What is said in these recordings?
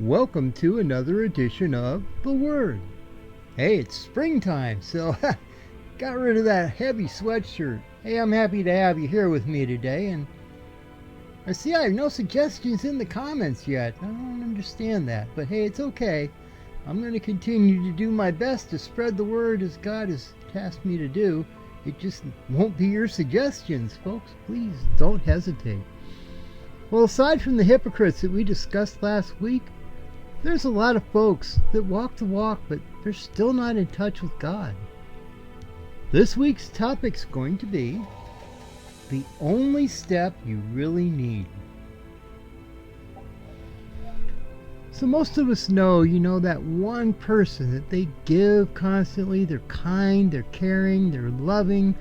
welcome to another edition of The Word. Hey, it's springtime, so got rid of that heavy sweatshirt. Hey, I'm happy to have you here with me today, and I see I have no suggestions in the comments yet. I don't understand that, but hey, it's okay. I'm going to continue to do my best to spread the word as God has tasked me to do. It just won't be your suggestions, folks. Please don't hesitate. Well, aside from the hypocrites that we discussed last week, there's a lot of folks that walk the walk, but they're still not in touch with God. This week's topic's going to be the only step you really need. So most of us know, that one person that they give constantly. They're kind, they're caring, they're loving.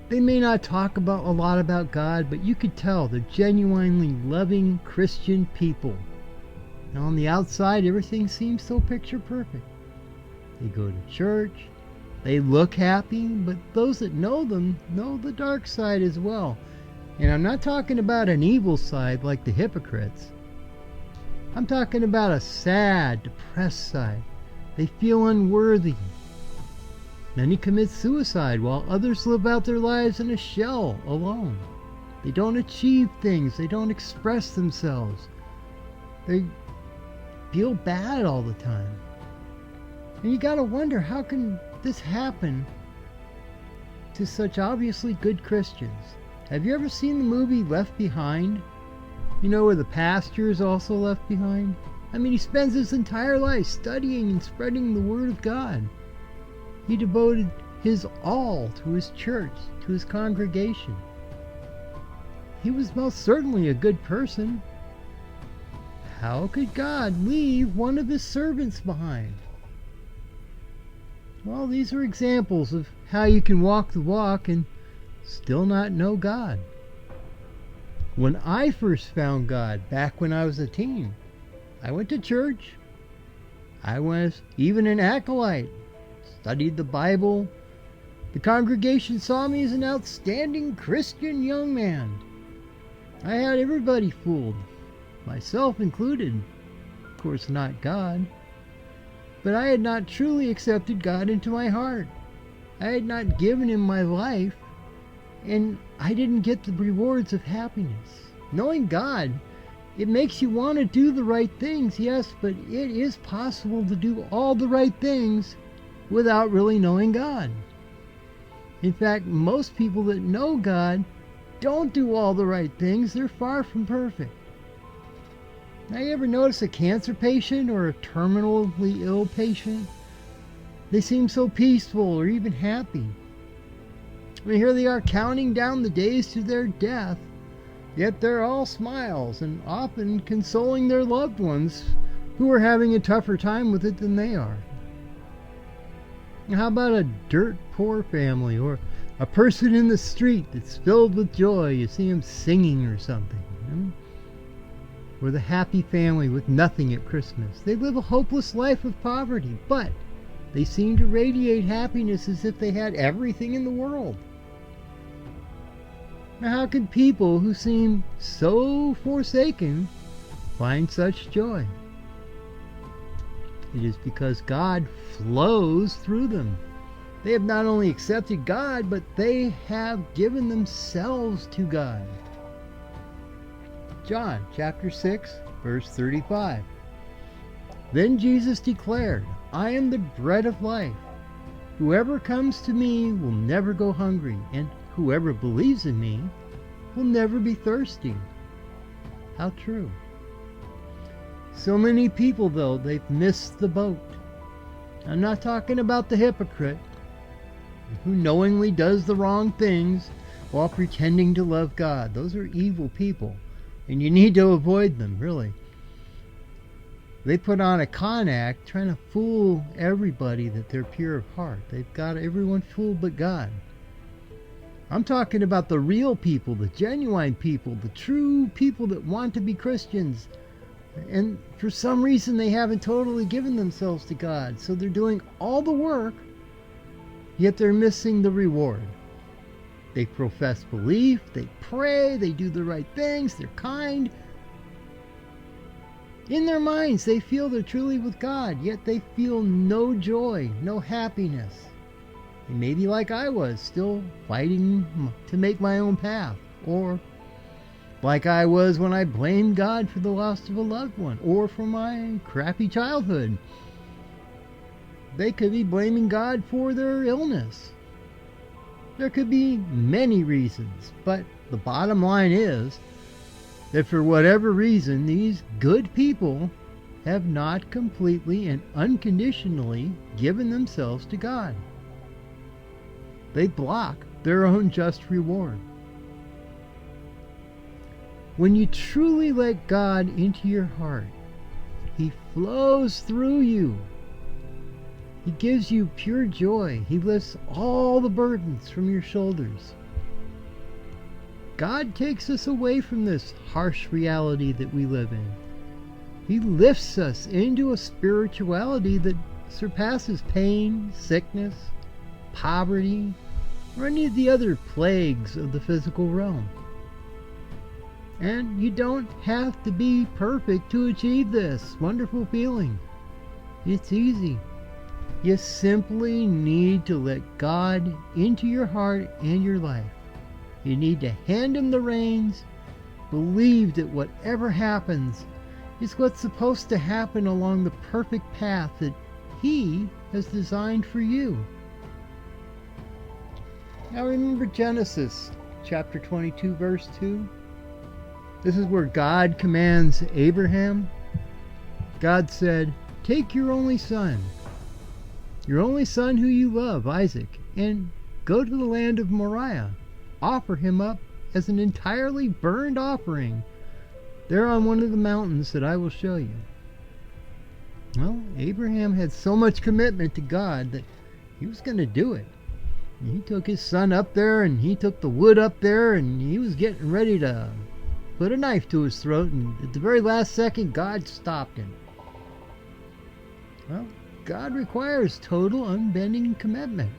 They may not talk a lot about God, but you could tell they're genuinely loving Christian people. Now on the outside, everything seems so picture perfect. They go to church, they look happy, but those that know them know the dark side as well. And I'm not talking about an evil side like the hypocrites. I'm talking about a sad, depressed side. They feel unworthy. Many commit suicide while others live out their lives in a shell alone. They don't achieve things. They don't express themselves. They feel bad all the time. And you gotta wonder, how can this happen to such obviously good Christians? Have you ever seen the movie Left Behind? Where the pastor is also left behind? He spends his entire life studying and spreading the Word of God. He devoted his all to his church, to his congregation. He was most certainly a good person. How could God leave one of his servants behind? Well, these are examples of how you can walk the walk and still not know God. When I first found God, back when I was a teen, I went to church. I was even an acolyte, studied the Bible. The congregation saw me as an outstanding Christian young man. I had everybody fooled, myself included. Of course, not God. But I had not truly accepted God into my heart. I had not given him my life, and I didn't get the rewards of happiness. Knowing God, it makes you want to do the right things, yes, but it is possible to do all the right things without really knowing God. In fact, most people that know God don't do all the right things. They're far from perfect. Now, you ever notice a cancer patient or a terminally ill patient? They seem so peaceful or even happy. Here they are counting down the days to their death, yet they're all smiles and often consoling their loved ones who are having a tougher time with it than they are. How about a dirt poor family or a person in the street that's filled with joy? You see them singing or something. Or the happy family with nothing at Christmas. They live a hopeless life of poverty, but they seem to radiate happiness as if they had everything in the world. Now, how can people who seem so forsaken find such joy? It is because God flows through them. They have not only accepted God, but they have given themselves to God. John chapter 6, verse 35. Then Jesus declared, I am the bread of life. Whoever comes to me will never go hungry, and whoever believes in me will never be thirsty. How true. So many people, though, they've missed the boat. I'm not talking about the hypocrite who knowingly does the wrong things while pretending to love God. Those are evil people, and you need to avoid them, really. They put on a con act trying to fool everybody that they're pure of heart. They've got everyone fooled but God. I'm talking about the real people, the genuine people, the true people that want to be Christians. And for some reason they haven't totally given themselves to God. So they're doing all the work, yet they're missing the reward. They profess belief, they pray, they do the right things, they're kind. In their minds, they feel they're truly with God, yet they feel no joy, no happiness. They may be like I was, still fighting to make my own path, or like I was when I blamed God for the loss of a loved one, or for my crappy childhood. They could be blaming God for their illness. There could be many reasons, but the bottom line is that for whatever reason, these good people have not completely and unconditionally given themselves to God. They block their own just reward. When you truly let God into your heart, He flows through you. He gives you pure joy. He lifts all the burdens from your shoulders. God takes us away from this harsh reality that we live in. He lifts us into a spirituality that surpasses pain, sickness, poverty, or any of the other plagues of the physical realm. And you don't have to be perfect to achieve this wonderful feeling. It's easy. You simply need to let God into your heart and your life. You need to hand Him the reins, believe that whatever happens is what's supposed to happen along the perfect path that He has designed for you. Now remember Genesis chapter 22 verse 2. This is where God commands Abraham. God said, "Take your only son who you love, Isaac, and go to the land of Moriah. Offer him up as an entirely burned offering there on one of the mountains that I will show you." Well, Abraham had so much commitment to God that he was going to do it. And he took his son up there, and he took the wood up there, and he was getting ready to put a knife to his throat, and at the very last second, God stopped him. Well, God requires total, unbending commitment.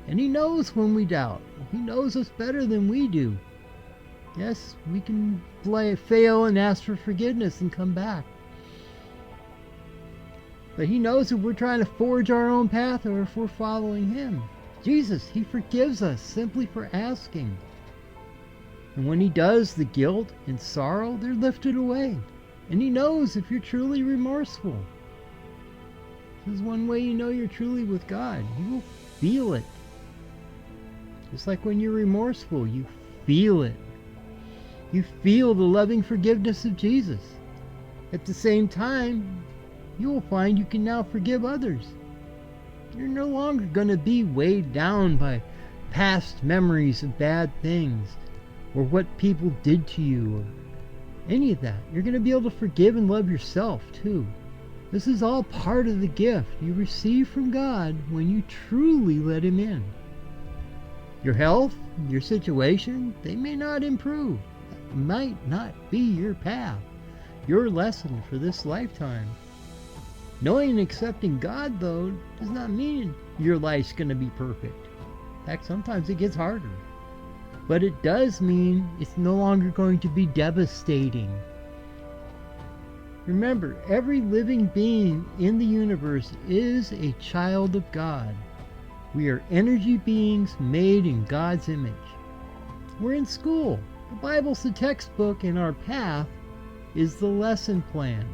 And He knows when we doubt. He knows us better than we do. Yes, we can fail and ask for forgiveness and come back. But He knows if we're trying to forge our own path or if we're following Him. Jesus, He forgives us simply for asking. And when He does, the guilt and sorrow, they're lifted away. And He knows if you're truly remorseful. This is one way you know you're truly with God. You will feel it. Just like when you're remorseful, you feel it. You feel the loving forgiveness of Jesus. At the same time, you will find you can now forgive others. You're no longer going to be weighed down by past memories of bad things or what people did to you or any of that. You're going to be able to forgive and love yourself too. This is all part of the gift you receive from God when you truly let Him in. Your health, your situation, they may not improve. That might not be your path, your lesson for this lifetime. Knowing and accepting God, though, does not mean your life's going to be perfect. In fact, sometimes it gets harder. But it does mean it's no longer going to be devastating. Remember, every living being in the universe is a child of God. We are energy beings made in God's image. We're in school. The Bible's the textbook, and our path is the lesson plan.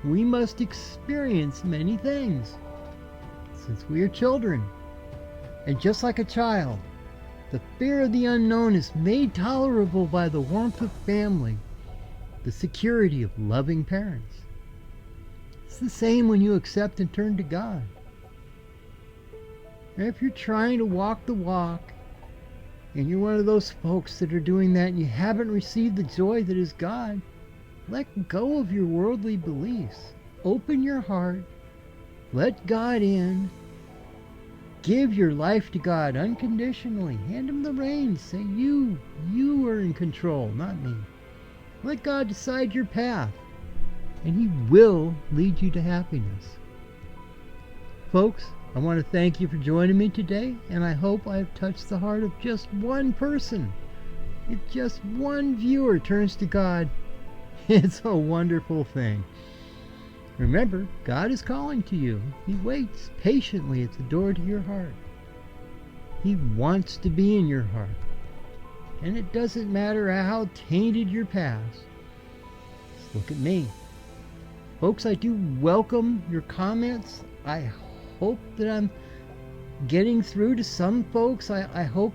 We must experience many things since we are children. And just like a child, the fear of the unknown is made tolerable by the warmth of family, the security of loving parents. It's the same when you accept and turn to God. And if you're trying to walk the walk, and you're one of those folks that are doing that and you haven't received the joy that is God, let go of your worldly beliefs. Open your heart. Let God in. Give your life to God unconditionally. Hand Him the reins. Say, you are in control, not me. Let God decide your path, and He will lead you to happiness. Folks, I want to thank you for joining me today, and I hope I have touched the heart of just one person. If just one viewer turns to God, It's a wonderful thing. Remember, God is calling to you. He waits patiently at the door to your heart. He wants to be in your heart. And it doesn't matter how tainted your past. Just look at me. Folks, I do welcome your comments. I hope that I'm getting through to some folks. I hope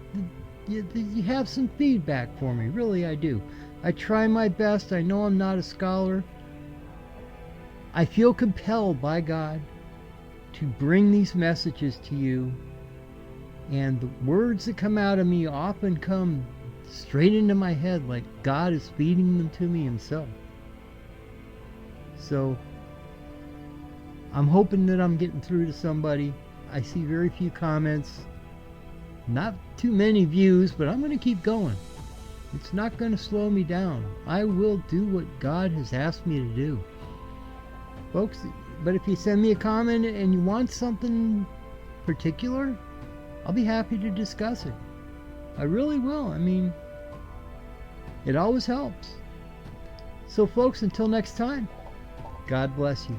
that you have some feedback for me. Really, I do. I try my best. I know I'm not a scholar. I feel compelled by God to bring these messages to you. And the words that come out of me often come straight into my head like God is feeding them to me himself. So I'm hoping that I'm getting through to somebody. I see very few comments, not too many views, but I'm going to keep going. It's not going to slow me down. I will do what God has asked me to do. Folks, but if you send me a comment and you want something particular, I'll be happy to discuss it. I really will. I mean, it always helps. So folks, until next time, God bless you.